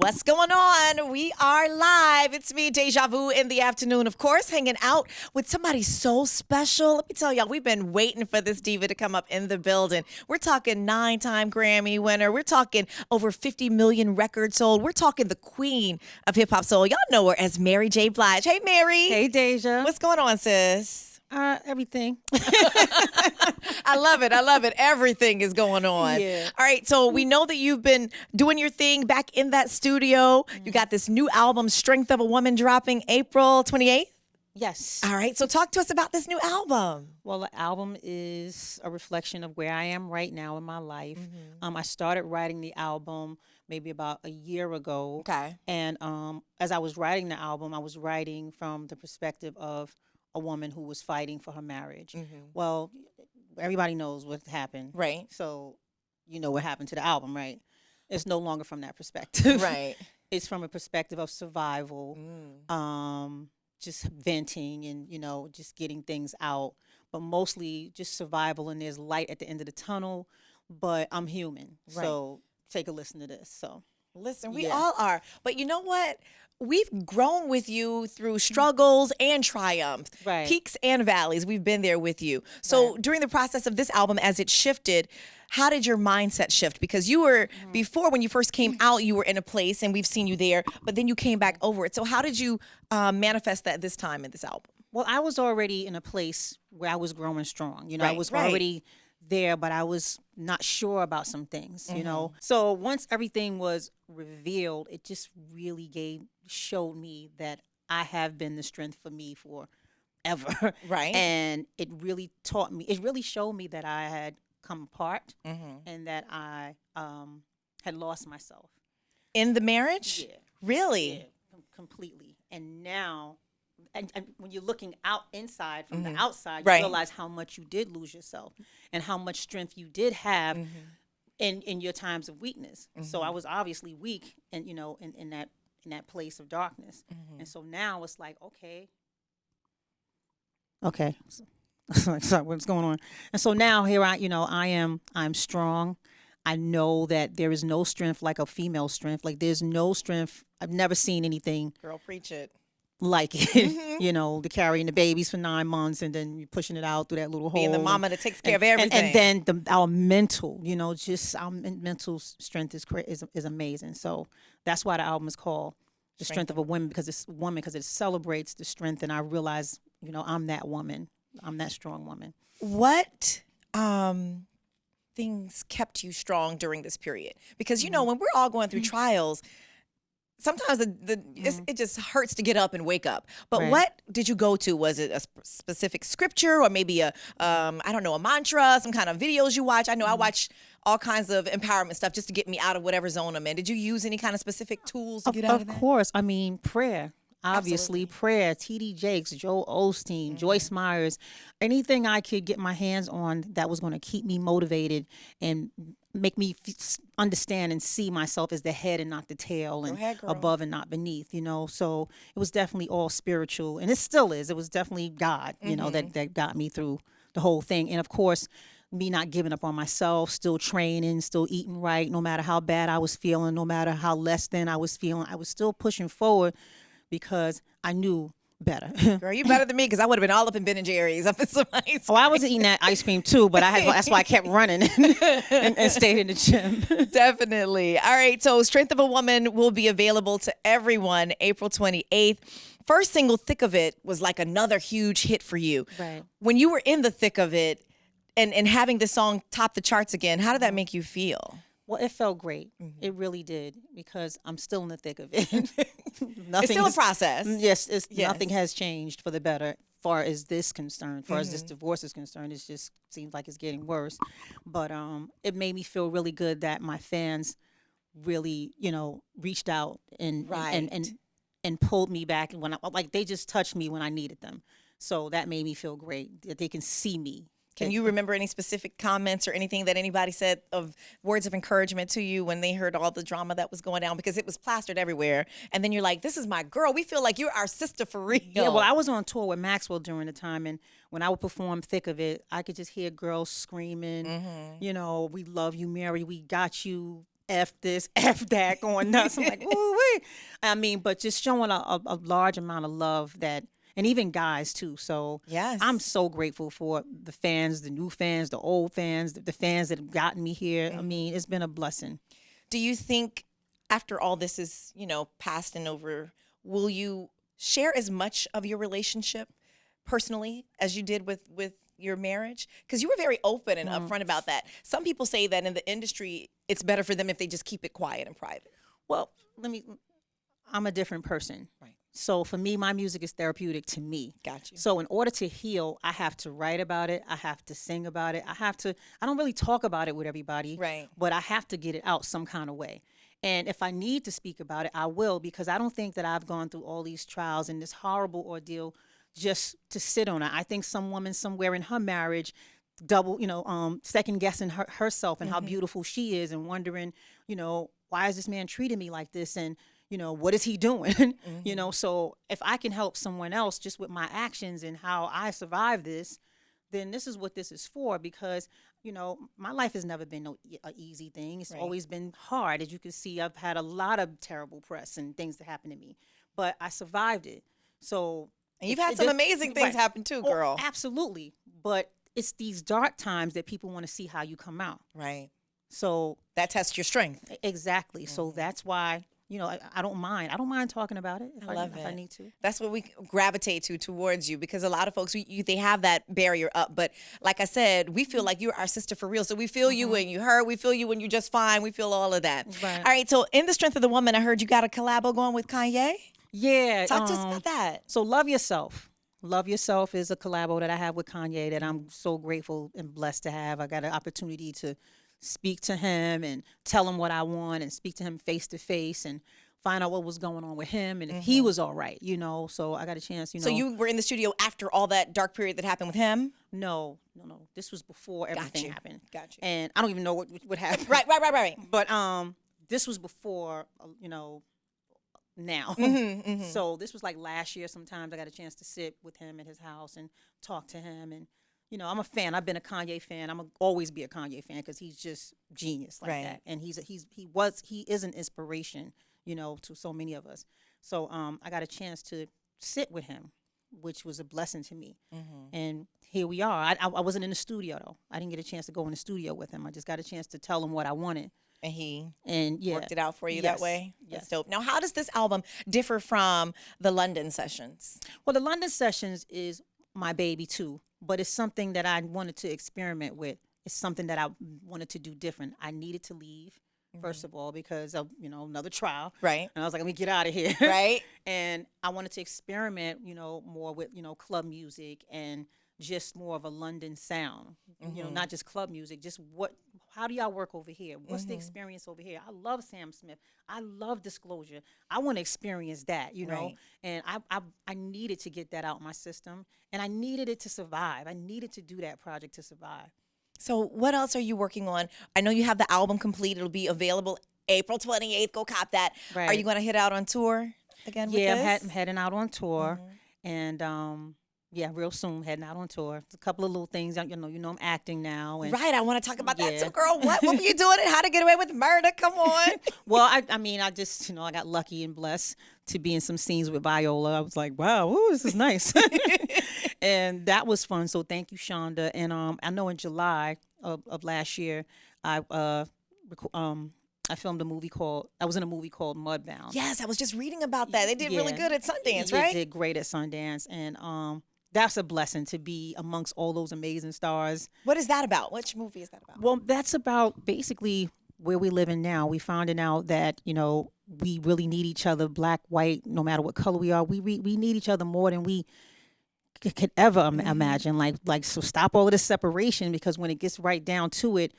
What's going on? We are live. It's me, Dèjá Vu, in the afternoon, of course, hanging out with somebody so special. Let me tell y'all, we've been waiting for this diva to come up in the building. We're talking 9-time Grammy winner. We're talking over 50 million records sold. We're talking the queen of hip-hop soul. Y'all know her as Mary J. Blige. Hey, Mary. Hey, Dèjá. What's going on, sis? Everything. I love it. I love it. Everything is going on. Yeah. All right. So we know that you've been doing your thing back in that studio. You got this new album, Strength of a Woman, dropping April 28th. Yes. All right. So talk to us about this new album. Well, the album is a reflection of where I am right now in my life. I started writing the album maybe about a year ago. Okay. And as I was writing the album, I was writing from the perspective of a woman who was fighting for her marriage. Well, everybody knows what happened. Right. So you know what happened to the album, right? It's no longer from that perspective. Right. It's from a perspective of survival, just venting and, just getting things out. But mostly just survival, and there's light at the end of the tunnel. But I'm human. Right. So take a listen to this. So Listen, we Yeah. all are. But you know what? We've grown with you through struggles and triumphs, Right. peaks and valleys. We've been there with you. So Right. during the process of this album, as it shifted, how did your mindset shift? Because you were, before when you first came out, you were in a place and we've seen you there, but then you came back over it. So how did you manifest that this time in this album? Well, I was already in a place where I was growing strong. I Right, was right. already there, but I was not sure about some things. So once everything was revealed, it just really showed me that I have been the strength for me forever. Right. And it really showed me that I had come apart and that I had lost myself. In the marriage? Yeah. Really? Yeah, completely. And now, and when you're looking inside from the outside, you Right. realize how much you did lose yourself and how much strength you did have in your times of weakness. So I was obviously weak, and in that place of darkness. And so now it's like, okay. Sorry, what's going on? And so now here I'm strong. I know that there is no strength like a female strength. Like there's no strength. I've never seen anything Girl, preach it. like it. The carrying the babies for 9 months and then you're pushing it out through that little hole. Being the mama that takes care of and everything. then our mental, just our mental strength is amazing. So that's why the album is called The Strength of a Woman, because it celebrates the strength, and I realize, I'm that woman. I'm that strong woman. What things kept you strong during this period? Because, when we're all going through trials, sometimes it just hurts to get up and wake up. But Right. what did you go to? Was it a specific scripture or maybe a mantra, some kind of videos you watch? I know I watch all kinds of empowerment stuff just to get me out of whatever zone I'm in. Did you use any kind of specific tools to get out of that? Of course. I mean, prayer. Obviously, Absolutely. prayer, T.D. Jakes, Joel Osteen, Joyce Myers, anything I could get my hands on that was going to keep me motivated and make me understand and see myself as the head and not the tail, and ahead, girl. above and not beneath, So it was definitely all spiritual, and it still is. It was definitely God, that got me through the whole thing. And of course, me not giving up on myself, still training, still eating right, no matter how bad I was feeling, no matter how less than I was feeling, I was still pushing forward because I knew better. Girl, you better than me because I would have been all up in Ben and Jerry's up in some ice. Oh, I was eating that ice cream too, but that's why I kept running and stayed in the gym. Definitely. All right. So Strength of a Woman will be available to everyone April 28th. First single, Thick of It, was like another huge hit for you. Right. When you were in the thick of it and having this song top the charts again, how did that make you feel? Well, it felt great. It really did, because I'm still in the thick of it. It's still a process. Yes, Yes. nothing has changed for the better far as this concerned, far as this divorce is concerned. It just seems like it's getting worse. But it made me feel really good that my fans really, reached out and Right. and pulled me back when they just touched me when I needed them. So that made me feel great that they can see me. Can you remember any specific comments or anything that anybody said of words of encouragement to you when they heard all the drama that was going down? Because it was plastered everywhere. And then you're like, this is my girl. We feel like you're our sister for real. Yeah, well, I was on tour with Maxwell during the time, and when I would perform Thick of It, I could just hear girls screaming, we love you, Mary, we got you, F this, F that, going nuts. I'm like, ooh, wee. I mean, but just showing a large amount of love that, and even guys too. So Yes. I'm so grateful for the fans, the new fans, the old fans, the fans that have gotten me here. I mean, it's been a blessing. Do you think after all this is, past and over, will you share as much of your relationship personally as you did with your marriage? Because you were very open and upfront about that. Some people say that in the industry, it's better for them if they just keep it quiet and private. Well, I'm a different person. Right. So for me, my music is therapeutic to me. Got you. So in order to heal, I have to write about it. I have to sing about it. I don't really talk about it with everybody. Right. But I have to get it out some kind of way. And if I need to speak about it, I will, because I don't think that I've gone through all these trials and this horrible ordeal just to sit on it. I think some woman somewhere in her marriage second guessing herself and how beautiful she is, and wondering, why is this man treating me like this? And, what is he doing? So if I can help someone else just with my actions and how I survive this, then this is what this is for. Because, my life has never been an easy thing. It's always been hard. As you can see, I've had a lot of terrible press and things that happened to me, but I survived it. So, and you've had some amazing things happen too, girl. Oh, absolutely. But it's these dark times that people want to see how you come out. Right. So that tests your strength. Exactly. So that's why, I don't mind. I don't mind talking about it if I need to. That's what we gravitate towards you, because a lot of folks, they have that barrier up. But like I said, we feel like you're our sister for real. So we feel you when you hurt. We feel you when you're just fine. We feel all of that. Right. All right. So in The Strength of the Woman, I heard you got a collabo going with Kanye. Yeah. Talk to us about that. So Love Yourself. Love Yourself is a collabo that I have with Kanye that I'm so grateful and blessed to have. I got an opportunity to speak to him and tell him what I want, and speak to him face to face and find out what was going on with him and if he was all right, So I got a chance, So you were in the studio after all that dark period that happened with him? No. This was before everything happened. Got you. And I don't even know what happened. Right. But this was before, now. So this was like last year. Sometimes I got a chance to sit with him at his house and talk to him. And, I'm a fan. I've been a Kanye fan. I'm always be a Kanye fan, because he's just genius like that. And he is an inspiration, to so many of us. So I got a chance to sit with him, which was a blessing to me. And here we are. I wasn't in the studio, though. I didn't get a chance to go in the studio with him. I just got a chance to tell him what I wanted. And he yeah, worked it out for you that way? Yes. That's dope. Now, how does this album differ from the London sessions? Well, the London sessions is my baby, too. But it's something that I wanted to experiment with. It's something that I wanted to do different. I needed to leave, first of all, because of, another trial. Right. And I was like, let me get out of here. Right. And I wanted to experiment, more with, club music and just more of a London sound. Not just club music, just how do y'all work over here? What's the experience over here? I love Sam Smith. I love Disclosure. I want to experience that, Right. And I needed to get that out my system, and I needed it to survive. I needed to do that project to survive. So what else are you working on? I know you have the album complete. It'll be available April 28th. Go cop that. Right. Are you going to hit out on tour again with this? I'm heading out on tour, and real soon, heading out on tour. It's a couple of little things, I'm acting now. And Right, I want to talk about that too, girl. What were you doing and How to Get Away with Murder? Come on. Well, I just, I got lucky and blessed to be in some scenes with Viola. I was like, wow, ooh, this is nice. And that was fun. So thank you, Shonda. And I know in July of last year, I filmed I was in a movie called Mudbound. Yes, I was just reading about that. They did really good at Sundance, They right? did great at Sundance. And that's a blessing to be amongst all those amazing stars. What is that about? Which movie is that about? Well, that's about basically where we live in now. We finding out that, we really need each other, black, white, no matter what color we are. We need each other more than we could ever imagine. So stop all of this separation, because when it gets right down to it,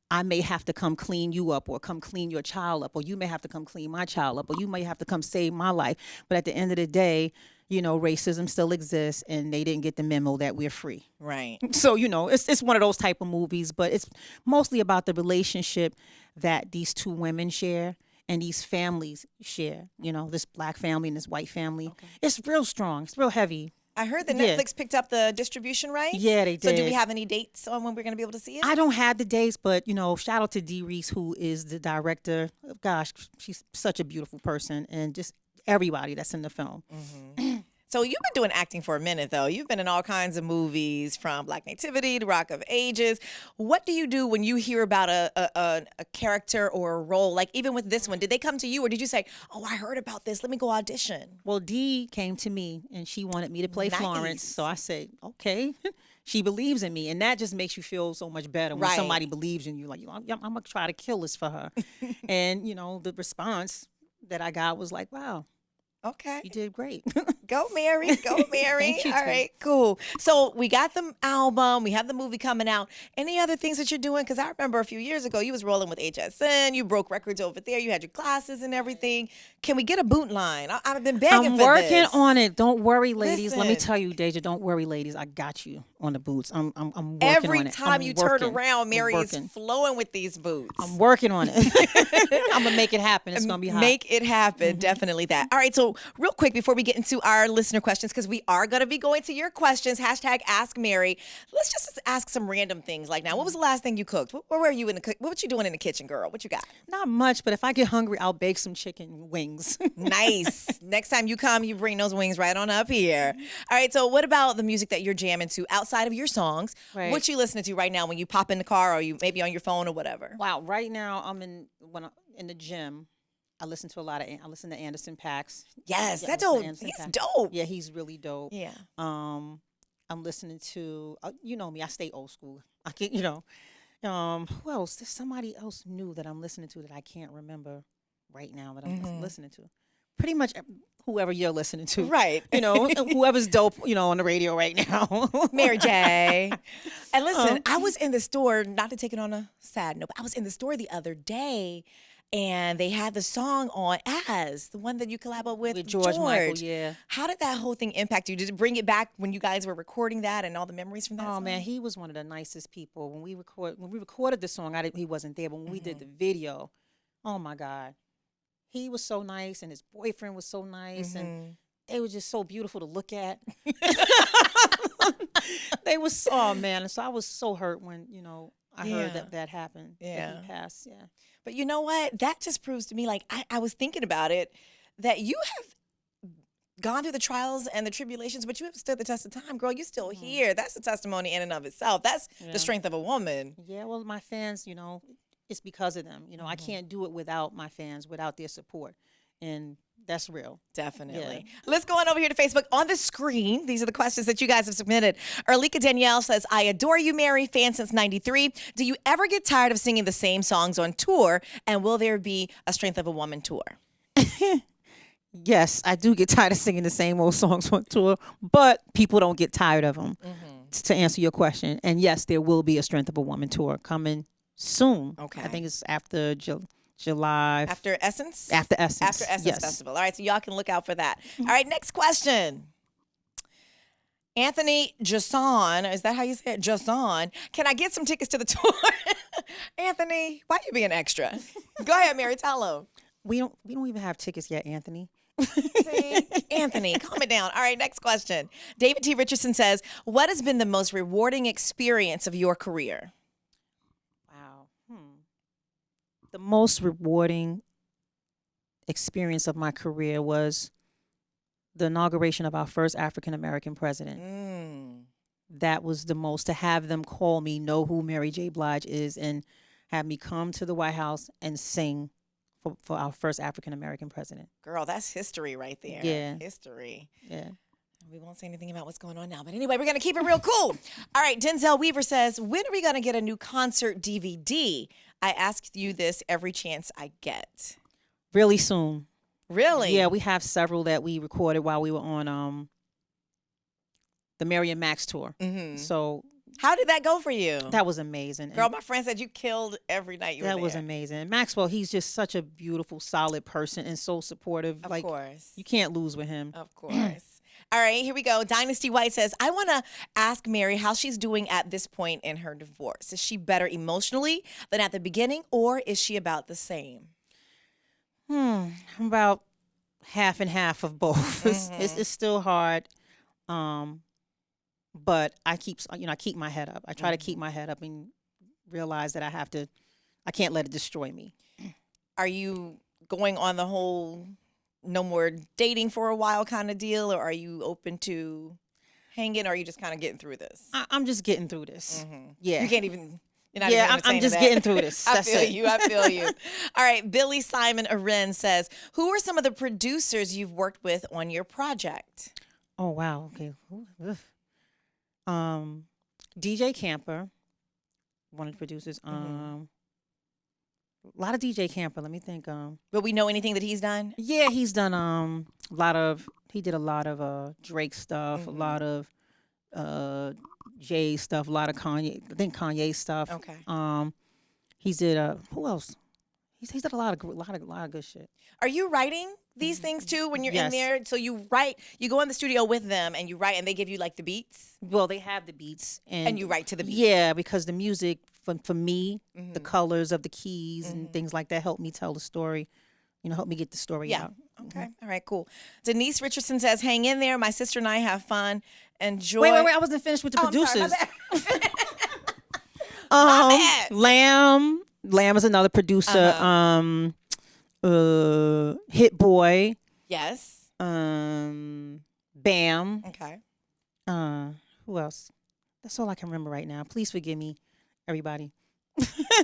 I may have to come clean you up, or come clean your child up, or you may have to come clean my child up, or you may have to come save my life. But at the end of the day, racism still exists, and they didn't get the memo that we're free. Right. So, it's one of those type of movies, but it's mostly about the relationship that these two women share and these families share, this black family and this white family. Okay. It's real strong. It's real heavy. I heard that Yeah. Netflix picked up the distribution rights. Yeah, they So do did. we have any dates on when we're going to be able to see it? I don't have the dates, but shout out to Dee Reese, who is the director. Gosh, she's such a beautiful person, and just everybody that's in the film. So you've been doing acting for a minute, though. You've been in all kinds of movies, from Black Nativity to Rock of Ages. What do you do when you hear about a character or a role? Like even with this one, did they come to you, or did you say, "Oh, I heard about this. Let me go audition"? Well, Dee came to me, and she wanted me to play Nice. Florence, so I said, okay. She believes in me, and that just makes you feel so much better when Right. somebody believes in you. Like, I'm gonna try to kill this for her. And the response that I got was like, wow, Okay. you did great. Go, Mary. Go, Mary. Thank you, All Tim. right, cool. So we got the album. We have the movie coming out. Any other things that you're doing? Because I remember a few years ago, you was rolling with HSN. You broke records over there. You had your classes and everything. Can we get a boot line? I've been begging I'm for working this. on it. Don't worry, ladies. Let me Listen. tell you, Dèjá, don't worry, ladies. I got you on the boots. I'm working Every on it. time I'm you working. turn around, I'm Mary is working. flowing with these boots. I'm working on it. I'm gonna make it happen. It's gonna be hot. Make it happen. Definitely that. All right. So real quick before we get into our listener questions, because we are going to be going to your questions, hashtag Ask Mary. Let's just ask some random things. Like now, what was the last thing you cooked? Where were you in the what you doing in the kitchen, girl? What you got? Not much, but if I get hungry, I'll bake some chicken wings. Nice. Next time you come, you bring those wings right on up here. All right. So what about the music that you're jamming to outside of your songs? Right. What you listening to right now when you pop in the car, or you maybe on your phone or whatever? Wow, right now I'm in the gym. I listen to Anderson .Paaks. Yes, Yeah, that's I listen to dope. Anderson He's .Paak. dope. Yeah, he's really dope. Yeah. I'm listening to you know me, I stay old school. I can't, who else? There's somebody else new that I'm listening to that I can't remember right now that I'm listening to. Pretty much whoever you're listening to. Right. Whoever's dope, on the radio right now. Mary J. And listen, I was in the store, not to take it on a sad note, but I was in the store the other day and they had the song on As, the one that you collab with George Michael, yeah. How did that whole thing impact you? Did it bring it back when you guys were recording that and all the memories from that Oh song? man, he was one of the nicest people. When we recorded the song, he wasn't there, but when we did the video, oh my God. He was so nice, and his boyfriend was so nice, and they were just so beautiful to look at. They was, oh man, and so I was so hurt when I heard that happened. That he passed. Yeah, But you know what? That just proves to me, like I was thinking about it, that you have gone through the trials and the tribulations, but you have stood the test of time, girl. You're still here. That's a testimony in and of itself. That's the strength of a woman. Yeah, well, my fans, it's because of them. I can't do it without my fans, without their support. And that's real. Definitely. Let's go on over here to Facebook. On the screen, these are the questions that you guys have submitted. Erlika Danielle says, I adore you, Mary, fan since 93. Do you ever get tired of singing the same songs on tour? And will there be a Strength of a Woman tour? Yes, I do get tired of singing the same old songs on tour, but people don't get tired of them, to answer your question. And yes, there will be a Strength of a Woman tour coming soon. Okay. I think it's after July. After Essence? After Essence. After Essence yes. Festival. All right, so y'all can look out for that. All right, next question. Anthony Jason, is that how you say it? Jason, can I get some tickets to the tour? Anthony, why you being extra? Go ahead, Mary, tell him. We don't even have tickets yet, Anthony. See? Anthony, calm it down. All right, next question. David T. Richardson says, what has been the most rewarding experience of your career? Wow. The most rewarding experience of my career was the inauguration of our first African-American president. That was the most, to have them call me, know who Mary J. Blige is, and have me come to the White House and sing for our first African-American president. Girl, that's history right there. Yeah. History. Yeah. We won't say anything about what's going on now. But anyway, we're going to keep it real cool. All right, Denzel Weaver says, when are we going to get a new concert DVD? I ask you this every chance I get. Really soon. Really? Yeah, we have several that we recorded while we were on the Mary and Max tour. So how did that go for you? that was amazing. Girl, my friend said you killed every night you were there. That was amazing. And Maxwell, he's just such a beautiful, solid person and so supportive. Of course. You can't lose with him. Of course. All right, here we go. Dynasty White says, I want to ask Mary how she's doing at this point in her divorce. Is she better emotionally than at the beginning, or is she about the same? I'm about half and half of both. It's still hard, But I keep my head up. I try to keep my head up and realize that I can't let it destroy me. Are you going on the whole no more dating for a while kind of deal, or are you open to hanging, or are you just kind of getting through this? I'm just getting through this. Yeah. You can't even. You're not Yeah, even I'm entertaining just that. getting through this. I That's feel it. you. I feel you. All right. Billy Simon Aren says, "Who are some of the producers you've worked with on your project?" Oh wow. Okay. DJ Camper, one of the producers. A lot of DJ Camper. Let me think. But we know anything that he's done? Yeah, he's done he did a lot of Drake stuff, a lot of Jay stuff, a lot of Kanye. I think Kanye stuff. Okay. He did who else? He's did a lot of good shit. Are you writing these things too when you're in Yes. there? So you write, you go in the studio with them and you write, and they give you like the beats, Well, they have the beats and you write to the beats. Yeah, because the music for me, the colors of the keys and things like that help me tell the story. Help me get the story Yeah. out. Okay. All right. Cool. Denise Richardson says, "Hang in there. My sister and I have fun. Enjoy." Wait! I wasn't finished with the Oh, I'm sorry, producers. my bad. Lamb is another producer. Hit Boy. Yes. Bam. Okay. Who else? That's all I can remember right now. Please forgive me, everybody.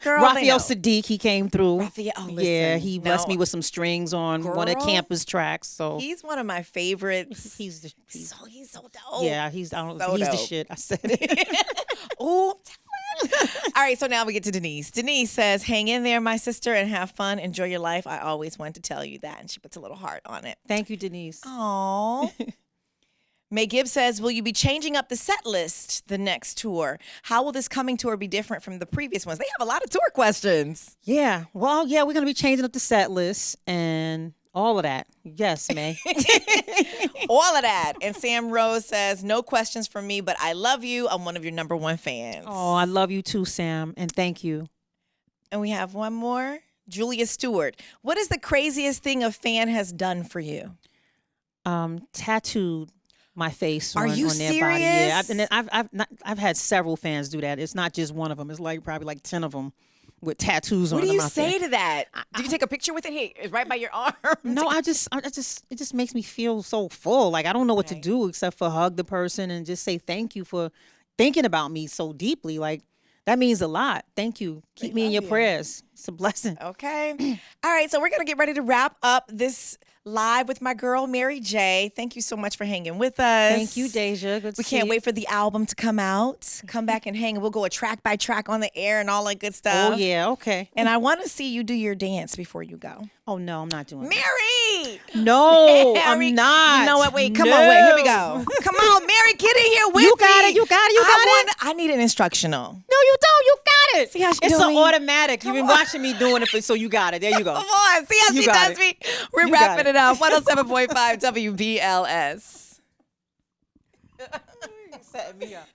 Girl, they Raphael know. Sadiq, he came through. Raphael, oh, yeah, listen, he blessed no. me with some strings on one of Girl. Campus tracks. So He's one of my favorites. he's he's so dope. yeah, he's the dope. shit. I said it. Oh. All right, so now we get to Denise. Denise says, "Hang in there, my sister, and have fun. Enjoy your life. I always wanted to tell you that." And she puts a little heart on it. Thank you, Denise. Aww. May Gibbs says, "Will you be changing up the set list the next tour? How will this coming tour be different from the previous ones?" They have a lot of tour questions. Yeah, well, yeah, we're gonna be changing up the set list and all of that. Yes, May. All of that. And Sam Rose says, "No questions from me, but I love you. I'm one of your #1 fans." Oh, I love you too, Sam, and thank you. And we have one more. Julia Stewart. "What is the craziest thing a fan has done for you?" Tattooed my face Are on, you on their body. Yeah, serious? I've had several fans do that. It's not just one of them. It's probably like 10 of them with tattoos on What do them you out say there. to that? Do you take a picture with it? Hey, it's right by your arm. No, it just makes me feel so full. Like I don't know what to do except for hug the person and just say thank you for thinking about me so deeply. Like that means a lot. Thank you. Keep me in your prayers. It's a blessing. Okay. All right. So we're going to get ready to wrap up this live with my girl, Mary J. Thank you so much for hanging with us. Thank you, Dèjá. Good to We see can't you. wait for the album to come out. Come back and hang. We'll go a track by track on the air and all that good stuff. Oh yeah, okay. And I want to see you do your dance before you go. Oh no, I'm not doing that. Mary! No, Mary, I'm not. You know what? Wait, come on. Wait, here we go. Come on, Mary, get in here with me. You got it. You got it. You got it. I need an instructional. No, you don't. You got it. See how she it's doing? so automatic. You've been watching me doing it, so you got it. There you go. Come on. See how You she got does it. me? We're You got wrapping it. it up. 107.5 WBLS. Setting me up.